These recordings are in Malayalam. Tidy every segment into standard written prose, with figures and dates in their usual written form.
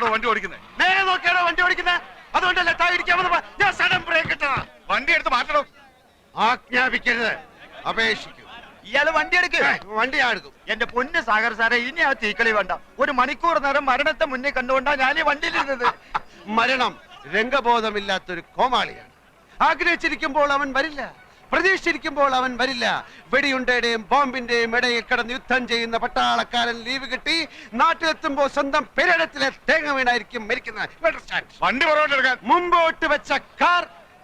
നോക്കിയാണോ വണ്ടി ഓടിക്കുന്നത്? നേരെ നോക്കിയാണോ വണ്ടി ഓടിക്കുന്നത്? അതുകൊണ്ടല്ലേ താഴെ ഞാൻ സഡൻ ബ്രേക്ക് ഇട്ടതാ. വണ്ടി എടുത്ത് മാറ്റണോ? ആജ്ഞാപിക്കരുത്, അപേക്ഷിക്കൂ. ഇയാള് വണ്ടി എടുക്കുക. വണ്ടി ഞാൻ എടുക്കും. എന്റെ പൊന്ന് സാഗർ സാറേ, ഇനി ആ തീക്കളി വേണ്ട. ഒരു മണിക്കൂർ നേരം മരണത്തെ മുന്നേ കണ്ടുകൊണ്ടാ ഞാൻ ഈ വണ്ടിയിലിരുന്നത്. മരണം രംഗബോധമില്ലാത്തൊരു കോമാളിയാണ്. ആഗ്രഹിച്ചിരിക്കുമ്പോൾ അവൻ വരില്ല, പ്രതീക്ഷിച്ചിരിക്കുമ്പോൾ അവൻ വരില്ല. വെടിയുണ്ടയുടെയും ബോംബിന്റെയും ഇടയിൽ കിടന്ന് യുദ്ധം ചെയ്യുന്ന പട്ടാളക്കാരൻ ലീവ് കിട്ടി നാട്ടിലെത്തുമ്പോൾ സ്വന്തം പെരടത്തിലെ തേങ്ങ വീണായിരിക്കും മരിക്കുന്നത്. വണ്ടി പുറകോട്ടെടുക്കാൻ. മുമ്പോട്ട് വെച്ച കാർ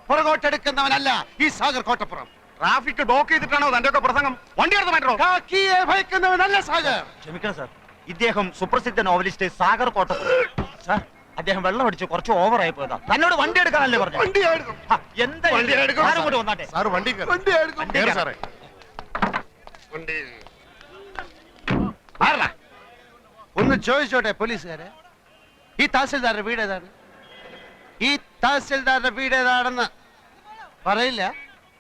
പുറകോട്ടെടുക്കുന്നവനല്ല ഈ സാഗർ കോട്ടപ്പുറം. ട്രാഫിക് ബ്ലോക്ക് ചെയ്തിട്ടാണോ തന്റെ ഒക്കെ പ്രസംഗം? വണ്ടി എടുത്ത് മാറ്റണോ? കാക്കിയെ ഭയക്കുന്നവനല്ല സാഗർ. ക്ഷമിക്കണം സാർ, ഇദ്ദേഹം സുപ്രസിദ്ധ നോവലിസ്റ്റ് സാഗർ കോട്ടപ്പുറം. സാർ, അദ്ദേഹം വെള്ളം അടിച്ച് കുറച്ച് ഓവറായി പോയതാ. തന്നോട് വണ്ടി എടുക്കാനല്ലേ പറഞ്ഞു? വണ്ടി എടുക്കും. എന്താ വന്നാട്ടെ സാർ വണ്ടി വണ്ടി എടുക്കും. സാറേ വണ്ടി മാറല. ഒന്ന് ചോദിച്ചോട്ടെ പോലീസുകാരെ, ഈ തഹസിൽദാരുടെ വീട് ഏതാണ്? ഈ തഹസിൽദാരുടെ വീട് ഏതാണെന്ന് പറയില്ല.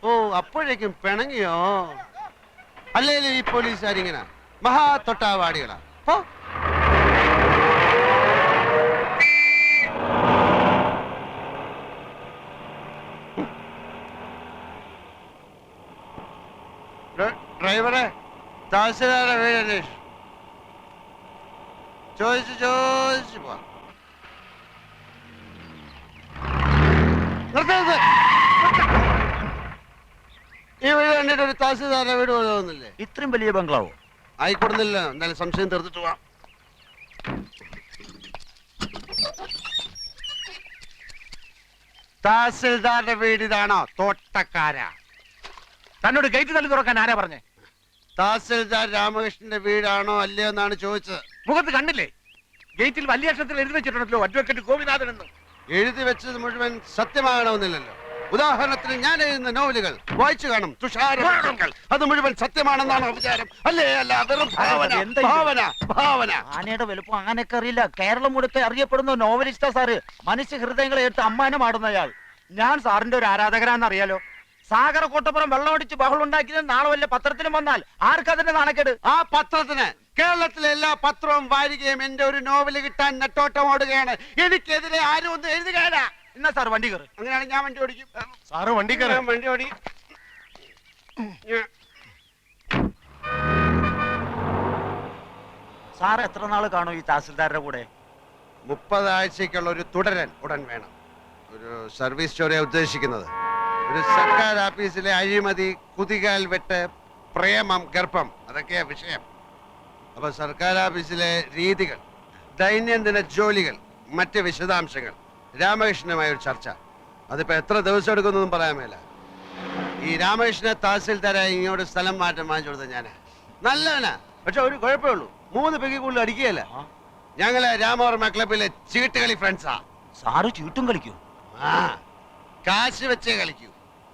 ഓ, അപ്പോഴേക്കും പിണങ്ങിയോ? അല്ലേലും ഈ പോലീസുകാരിങ്ങനെ മഹാ തൊട്ടാവാടികളാ. ഡ്രൈവറെ, തഹസിൽദാരുടെ വീട് അന്വേഷിച്ചു. ചോദിച്ചു പോവാ. ഈ വീട് കണ്ടിട്ട് ഒരു തഹസിൽദാരുടെ വീട് പോലെ തോന്നുന്നില്ലേ? ഇത്രയും വലിയ ബംഗ്ലാവോ? ആയിക്കൊടുന്നില്ല. എന്നാലും സംശയം തീർത്തിട്ട് പോവാം. തഹസിൽദാരുടെ വീട് ഇതാണോ? തോട്ടക്കാരാ. തന്നോട് ഗേറ്റ് തള്ളി തുറക്കാൻ ആരാ പറഞ്ഞേ? തഹസിൽദാർ രാമകൃഷ്ണന്റെ വീടാണോ അല്ലയോ എന്നാണ് ചോദിച്ചത്. മുഖത്ത് കണ്ടില്ലേ? ഗേറ്റിൽ വലിയ അക്ഷരത്തിൽ എഴുതി വെച്ചിട്ടുണ്ടല്ലോ, അഡ്വക്കേറ്റ് ഗോപിനാഥൻ എന്ന്. എഴുതി വെച്ചത് മുഴുവൻ സത്യമാകണമെന്നില്ലല്ലോ. ഉദാഹരണത്തിന് ഞാൻ എഴുതുന്ന നോവലുകൾ വായിച്ചു കാണും തുഷാരങ്ങൾ, അത് മുഴുവൻ സത്യമാണെന്നാണ് വിചാരം. അല്ലേ? അല്ല, വെറും ഭാവന. ആനയുടെ വലുപ്പം ആനയൊക്കെ അറിയില്ല. കേരളം മുഴുക്കെ അറിയപ്പെടുന്ന നോവലിസ്റ്റാ സാറ്. മനുഷ്യ ഹൃദയങ്ങളെ എടുത്ത് അമ്മാനമാടുന്നയാൾ. ഞാൻ സാറിന്റെ ഒരു ആരാധകരാന്ന് അറിയാലോ. സാഗർ കോട്ടപ്പുറം വെള്ളമടിച്ച് ബഹളം ഉണ്ടാക്കിയത് നാളെ വല്ല പത്രത്തിലും വന്നാൽ ആർക്കതിന്റെ നാണക്കേട്? ആ പത്രത്തിന് കേരളത്തിലെ എല്ലാ പത്രവും വാരികയും എന്റെ ഒരു നോവല് കിട്ടാൻ നെട്ടോട്ടം ഓടുകയാണ്. എനിക്കെതിരെ ആരും ഒന്നും എഴുതുകയല്ല. എന്നാ സാർ വണ്ടി കയറി. അങ്ങനെയാണ് ഞാൻ വണ്ടി ഓടിക്കും. സാറ് വണ്ടി കയറി. വണ്ടി ഓടിക്കും. സാർ എത്ര നാള് കാണും ഈ തഹസിൽദാരുടെ കൂടെ? 30 ആഴ്ചക്കുള്ള ഒരു തുടരൻ ഉടൻ വേണം. ഒരു സർവീസ് സ്റ്റോറിയാണ് ഉദ്ദേശിക്കുന്നത്. ഒരു സർക്കാർ ഓഫീസിലെ അഴിമതി, കുതികാൽ വെട്ട്, പ്രേമം, ഗർഭം, അതൊക്കെയാ വിഷയം. അപ്പൊ സർക്കാർ ഓഫീസിലെ രീതികൾ, ദൈനംദിന ജോലികൾ, മറ്റ് വിശദാംശങ്ങൾ, രാമകൃഷ്ണനുമായ ഒരു ചർച്ച. അതിപ്പോ എത്ര ദിവസം എടുക്കുന്നൊന്നും പറയാൻ മേല. ഈ രാമകൃഷ്ണനെ തഹസിൽദാരായി ഇങ്ങോട്ട് സ്ഥലം മാറ്റം വാങ്ങിച്ചു കൊടുത്ത ഞാനാ. നല്ലവനാ, പക്ഷെ ഒരു കുഴപ്പമേ ഉള്ളൂ, 3 പെഗ് കൂടുതൽ അടിക്കുകയല്ല. ഞങ്ങള് രാമവർമ്മ ക്ലബിലെ ചീട്ടുകളി ഫ്രണ്ട്സാ. സാറ് ചീട്ടും കളിക്കൂ? ആ, കാശ് വെച്ചേ കളിക്കൂ.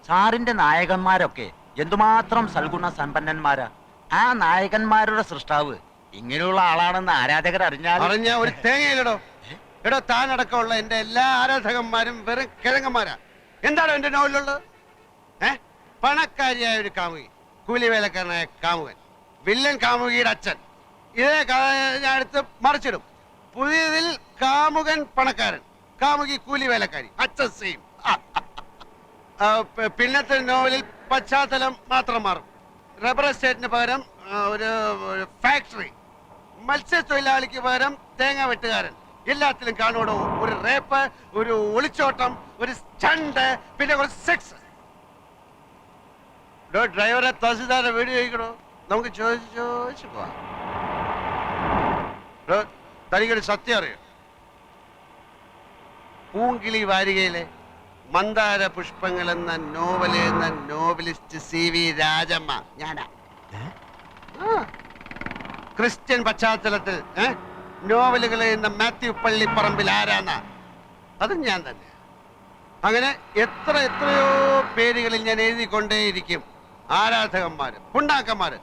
സാറിന്റെ നായകന്മാരൊക്കെ എന്തുമാത്രം സൽഗുണ സമ്പന്നന്മാരാ. ആ നായകന്മാരുടെ സൃഷ്ടാവ് ഇങ്ങനെയുള്ള ആളാണെന്ന് ആരാധകർ അറിഞ്ഞ ഒരു തേങ്ങയിലടോ. എടോ, താനടക്കമുള്ള എന്റെ എല്ലാ ആരാധകന്മാരും വെറും കിഴങ്ങന്മാരാ. എന്താണോ എന്റെ നോവലുള്ളത്? പണക്കാരിയായ ഒരു കാമുകി, കൂലിവേലക്കാരനായ കാമുകൻ, വില്ലൻ കാമുകിയുടെ അച്ഛൻ. ഇതേ ഞാൻ എടുത്ത് മറിച്ചിടും. പുതിയതിൽ കാമുകൻ പണക്കാരൻ, കാമുകി കൂലിവേലക്കാരി, അച്ഛൻ സെയിം. പിന്നത്തെ നോവലിൽ പശ്ചാത്തലം മാത്രം മാറും. റബ്ബർ എസ്റ്റേറ്റിന് പകരം ഒരു ഫാക്ടറി, മത്സ്യത്തൊഴിലാളിക്ക് പകരം തേങ്ങ വെട്ടുകാരൻ. എല്ലാത്തിലും കാണുവോ ഒരു റേപ്പ്, ഒരു ഒളിച്ചോട്ടം, ഒരു സ്റ്റണ്ട്, പിന്നെ കുറച്ച് സെക്സ്. ഡ്രൈവറെ തഹസിൽദാരുടെ വീട് ചോദിക്കണോ? നമുക്ക് ചോദിച്ചു പോവാം. തനിക്കൊരു സത്യം അറിയോ? പൂങ്കിളി വാരികയിലെ മന്ദാര പുഷ്പങ്ങൾ എന്ന നോവൽ എന്ന നോവലിസ്റ്റ് CV രാജമ്മ ഞാനാ. ക്രിസ്ത്യൻ പശ്ചാത്തലത്തിൽ നോവലുകൾ എന്ന മാത്യു പള്ളിപ്പറമ്പിൽ ആരാന്ന? അതും ഞാൻ തന്നെ. അങ്ങനെ എത്രയോ പേരുകളിൽ ഞാൻ എഴുതിക്കൊണ്ടേയിരിക്കും. ആരാധകന്മാര്, പുണ്ടാക്കന്മാര്.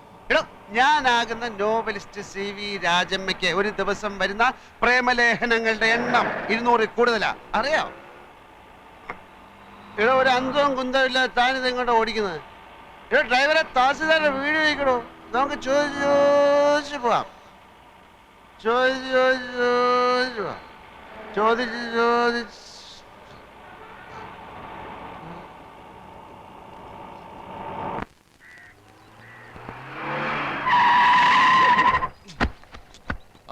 ഞാനാകുന്ന നോവലിസ്റ്റ് CV രാജമ്മയ്ക്ക് ഒരു ദിവസം വരുന്ന പ്രേമലേഖനങ്ങളുടെ എണ്ണം 200 കൂടുതലാ. അറിയാം? ഒരു അന്തവും കുന്തവും ഇല്ല. താനിത് ഇങ്ങോട്ട് ഓടിക്കുന്നത്. ഡ്രൈവറെ തഹസിൽദാരുടെ വീട് ചോദിക്കണോ? നമുക്ക് ചോദിച്ചു പോവാം. ചോദിച്ചു പോവാം. ചോദിച്ച് ചോദിച്ച്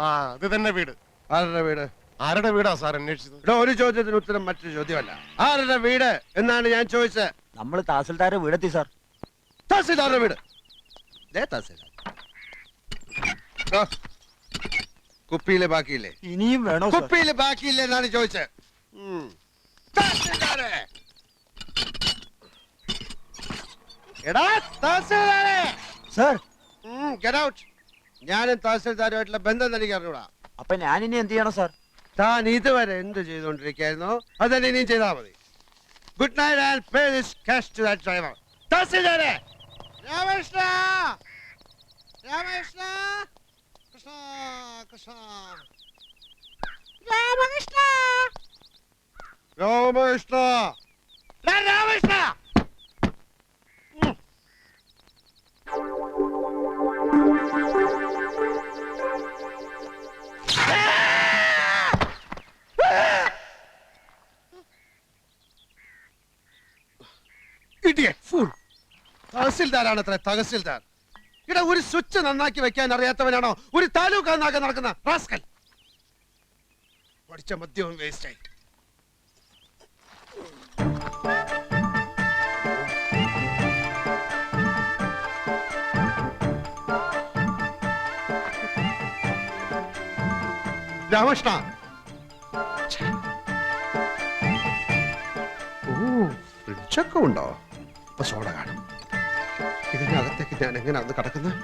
ആ ഇത് തന്നെ വീട്. ആരുടെ വീട്? ആരുടെ വീടാ സാർ അന്വേഷിച്ചത്? ഇവിടെ ഒരു ചോദ്യത്തിന് ഉത്തരം മറ്റൊരു ചോദ്യമല്ല. ആരുടെ വീട് എന്നാണ് ഞാൻ ചോദിച്ചത്. നമ്മൾ തഹസിൽദാരെ വീടെത്തി സാർ. തഹസിൽദാരുടെ വീട്. ദേ തഹസിൽദാർ. ദാ, കുപ്പിയിലെ ബാക്കിയില്ലേ? ഇനിയും വേണോ സാർ? കുപ്പിയിലെ ബാക്കിയില്ലേ എന്നാണ് ചോദിച്ചത്. തഹസിൽദാരെ. എടാ തഹസിൽദാരെ. Sir Get out. ഞാനും തഹസിൽദാരുമായിട്ടുള്ള ബന്ധം എനിക്ക് അറിഞ്ഞൂടാ. അപ്പൊ ഞാൻ ഇനി എന്ത് ചെയ്യണം സാർ? താൻ ഇതുവരെ എന്ത് ചെയ്തുകൊണ്ടിരിക്കുകയായിരുന്നോ അതന്നെ ഇനിയും ചെയ്താൽ മതി. Good night and pay this cash to that driver. തഹസിൽദാരെ. രാമകൃഷ്ണ രാമകൃഷ്ണ കൃഷ്ണ കൃഷ്ണ രാമകൃഷ്ണ രാമകൃഷ്ണ രാമകൃഷ്ണ. തഹസിൽദാരാണ് അത്ര തഹസിൽദാർ. ഇവിടെ ഒരു സ്വിച്ച് നന്നാക്കി വെക്കാൻ അറിയാത്തവനാണോ ഒരു താലൂക്ക് നന്നാക്കാൻ നടക്കുന്ന റാസ്കൽ? പഠിച്ച മദ്യവും വേസ്റ്റായി. രാമകൃഷ്ണ. ഓ ഫ്രിഡ്ജൊക്കെ ഉണ്ടോ? ഇപ്പൊ സോഡ കാണും. ഇതിനകത്തേക്ക് ഞാൻ എങ്ങനെ അത് കടക്കുന്നത്?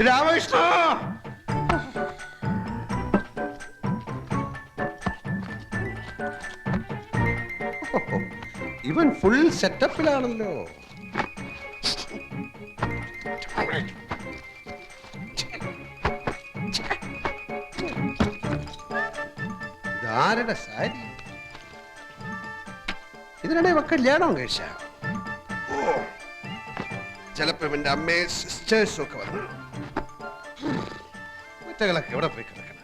രാമകൃഷ്ണ. ഇവൻ ഫുൾ സെറ്റപ്പിലാണല്ലോ. ഇതാരുടെ സാരി? ഇതിനിടെ ഇവ കല്യാണം കഴിച്ച? ചിലപ്പോ എന്റെ അമ്മയും സിസ്റ്റേഴ്സും ഒക്കെ വന്നു. കുറ്റകളൊക്കെ എവിടെ പോയി കിടക്കണം?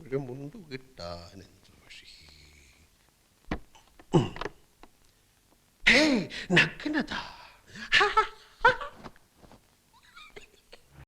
ഒരു മുണ്ടു കിട്ടാൻ എന്ത് വഴി? നഗ്നത.